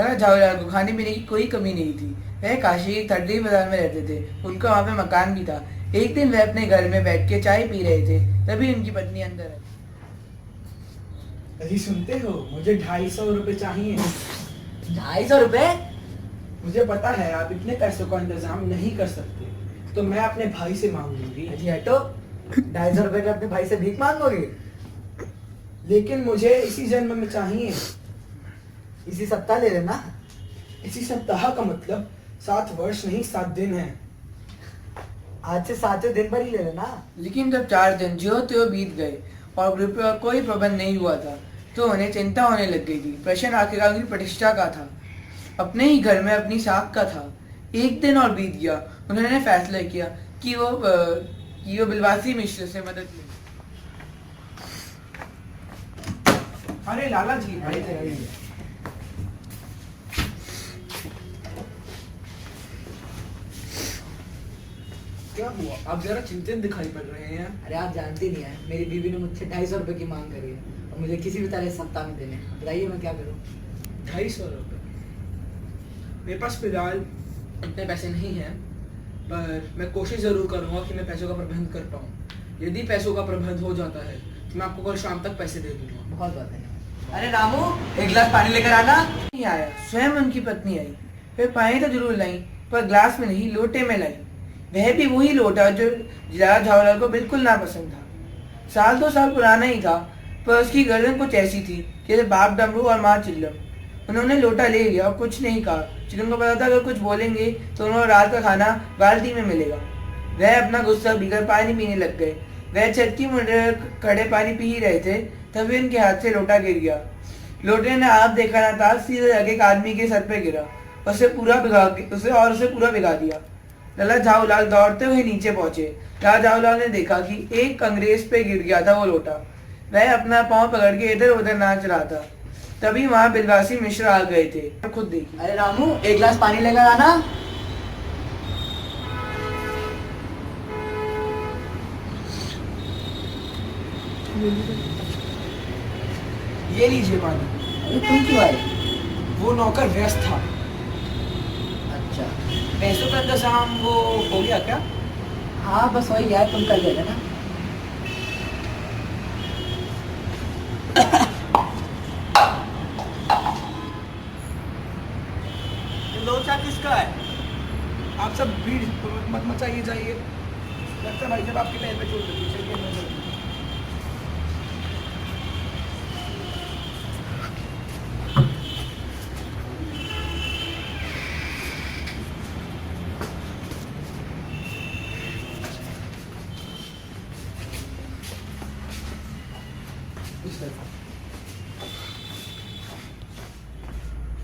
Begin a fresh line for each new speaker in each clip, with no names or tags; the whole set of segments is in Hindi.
लाला झाऊलाल को खाने पीने की कोई कमी नहीं थी। वह काशी के ठंडी बाजार में रहते थे। उनका वहाँ पे मकान भी था। एक दिन वह अपने घर में बैठ के चाय पी रहे थे, तभी उनकी पत्नी अंदर आई।
अजी सुनते हो, मुझे 250 रुपए चाहिए।
250 रुपए?
मुझे पता है आप इतने पैसों का इंतजाम नहीं कर सकते, तो मैं अपने भाई से मांग लूंगी।
अजी हटो, 250 रुपए का अपने भाई से भीख मांगोगे?
लेकिन मुझे इसी जन्म में चाहिए।
इसी सप्ताह ले लेना।
इसी सप्ताह का मतलब 7 वर्ष नहीं 7 दिन है।
आज से 7वें दिन पर ही ले लेना।
लेकिन जब 4 दिन ज्यों त्यों बीत गए और रुपये का कोई प्रबंध नहीं हुआ था, तो उन्हें चिंता होने लग गई थी। प्रश्न आखिरकार उनकी प्रतिष्ठा का था, अपने ही घर में अपनी साख का था। एक दिन और बीत गया। उन्होंने फैसला किया कि वो बिलवासी मिश्र से मदद ले।
अरे लाला जी, भाई तेरा ही है। क्या हुआ? आप जरा चिंतित दिखाई पड़ रहे हैं।
अरे आप जानते नहीं है, मेरी बीवी ने मुझसे 250 रुपए की मांग करी है और मुझे किसी भी तरह इस सप्ताह में देने। बताइए मैं क्या करूं?
250 रुपए? मेरे पास फिलहाल इतने पैसे नहीं हैं, पर मैं कोशिश जरूर करूंगा कि मैं पैसों का प्रबंध कर पाऊँ। यदि पैसों का प्रबंध हो जाता है तो मैं आपको कल शाम तक पैसे दे दूंगा।
बहुत बहुत धन्यवाद।
अरे रामू, एक गिलास पानी लेकर आना। नहीं आया। स्वयं उनकी पत्नी आई। फिर पानी तो जरूर लाई, पर ग्लास में नहीं, लोटे में लाई। वह भी वही लोटा जो लाला झाऊलाल को बिल्कुल नापसंद था। 1-2 साल पुराना ही था, पर उसकी गर्दन कुछ ऐसी थी जैसे बाप डमरू और माँ चिल्लम। उन्होंने लोटा ले लिया और कुछ नहीं कहा। चिकन को पता था अगर कुछ बोलेंगे तो उन्हें रात का खाना बाल्टी में मिलेगा। वह अपना गुस्सा पीकर पानी पीने लग गए। वह छत की मुंडे कड़े पानी पी ही रहे थे, तभी उनके हाथ से लोटा गिर गया। लोटे ने आप देखा ना था, सीधे जाके एक आदमी के सर पे गिरा। उसे पूरा भिगा दिया। लाला झाऊलाल दौड़ते हुए नीचे पहुंचे। लाला झाऊलाल ने देखा कि एक अंग्रेज पे गिर गया था वो लोटा। वह अपना पांव पकड़ के इधर उधर नाच रहा था। तभी वहां बिलवासी मिश्र आ गए थे। खुद देखिए।
अरे रामू, एक गिलास पानी लेकर आना।
ये लीजिए पानी।
अरे तुम क्यों आए?
वो नौकर व्यस्त था।
अच्छा।
पैसों का इंतजाम वो हो गया क्या?
हाँ बस वही यार, तुम कर ले लेना।
लोचा किसका है? आप सब भीड़ मत मचाइए, जाइए। लगता है भाई जब आपके पैर पे चोट लगी। चलिए मैं चलता हूँ।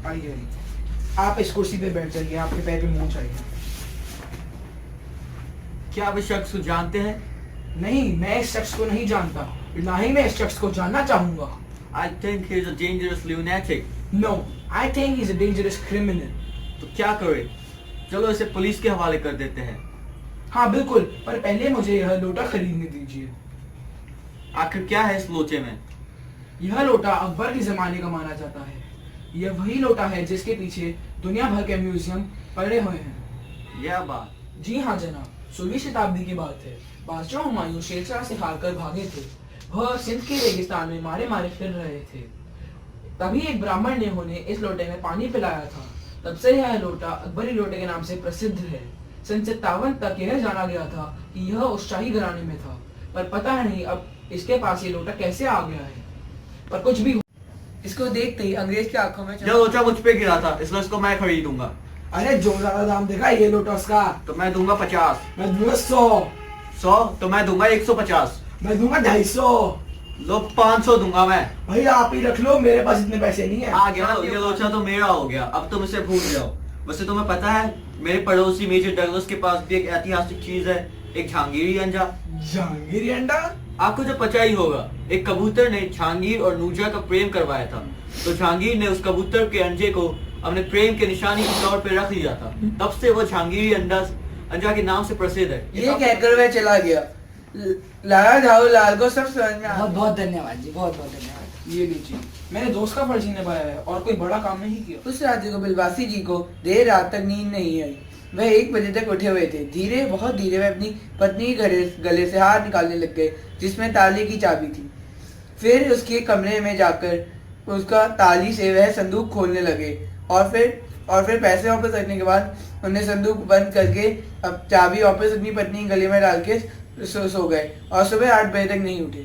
आइए, आप इस कुर्सी पे बैठ जाइए। आपके पैर पे मोच आई है।
क्या आप इस शख्स को जानते हैं?
नहीं, मैं इस शख्स को नहीं जानता, ना ही मैं इस शख्स को जानना चाहूंगा।
I think he is a dangerous lunatic.
No, I think he's a dangerous criminal.
तो क्या करें? चलो इसे पुलिस के हवाले कर देते हैं।
हाँ बिल्कुल, पर पहले मुझे यह लोटा खरीदने दीजिए।
आखिर क्या है इस लोचे में?
यह लोटा अकबर के जमाने का माना जाता है। यह वही लोटा है जिसके पीछे दुनिया भर के म्यूजियम पड़े हुए हैं।
यह बात?
जी हाँ जनाब, 16वीं शताब्दी की बात है। बादशाह हुमायूं शेरशाह से हारकर भागे थे। वह सिंध के रेगिस्तान में मारे मारे फिर रहे थे। तभी एक ब्राह्मण ने उन्हें इस लोटे में पानी पिलाया था। तब से यह लोटा अकबरी लोटे के नाम से प्रसिद्ध है। सन 57 तक यह जाना गया था कि यह उस शाही घराने में था, पर पता नहीं अब इसके पास ये लोटा कैसे आ गया है। पर कुछ भी
इसको देखते ही अंग्रेज की आंखों में
यह लोचा मुझ पे गिरा था, इसलिए इसको मैं खरीदूंगा।
अरे जो ज्यादा दाम देखा ये लोटा उसका।
तो मैं दूंगा 50।
मैं दूंगा 100।
100? तो मैं दूंगा 150।
मैं दूंगा 250।
लो 500 दूंगा मैं।
भैया आप ही रख लो, मेरे पास इतने पैसे नहीं है।
आ गया ना, ये लोचा तो मेरा हो गया। अब तुम इसे भूल जाओ। वैसे तुम्हें पता है मेरे पड़ोसी मेजर डगलस के पास भी एक ऐतिहासिक चीज है, एक जहांगीरी अंडा।
जहांगीरी अंडा?
आपको जो पता ही होगा, एक कबूतर ने जहांगीर और नूरजहां का प्रेम करवाया था। तो जहांगीर ने उस कबूतर के अंडे को अपने प्रेम के निशानी के तौर पर रख लिया था। तब से वो जहांगीरी अंडा के नाम से प्रसिद्ध है।
ये कहकर वह चला गया। लाला झाऊलाल को सब समझ में आ
बहुत बहुत धन्यवाद जी, बहुत बहुत धन्यवाद।
ये लीजिए, मैंने दोस्त का फर्ज ही निभाया है और कोई बड़ा काम नहीं किया।
उस रात्रि को बिलवासी जी को देर रात तक नींद नहीं आई। वह 1 बजे तक उठे हुए थे। धीरे, बहुत धीरे वह अपनी पत्नी के गले से हार निकालने लग गए जिसमें ताले की चाबी थी। फिर उसके कमरे में जाकर उसका ताली से वह संदूक खोलने लगे और फिर पैसे वापस रखने के बाद उन्हें संदूक बंद करके अब चाबी वापस अपनी पत्नी के गले में डाल के सो गए और सुबह 8 बजे तक नहीं उठे।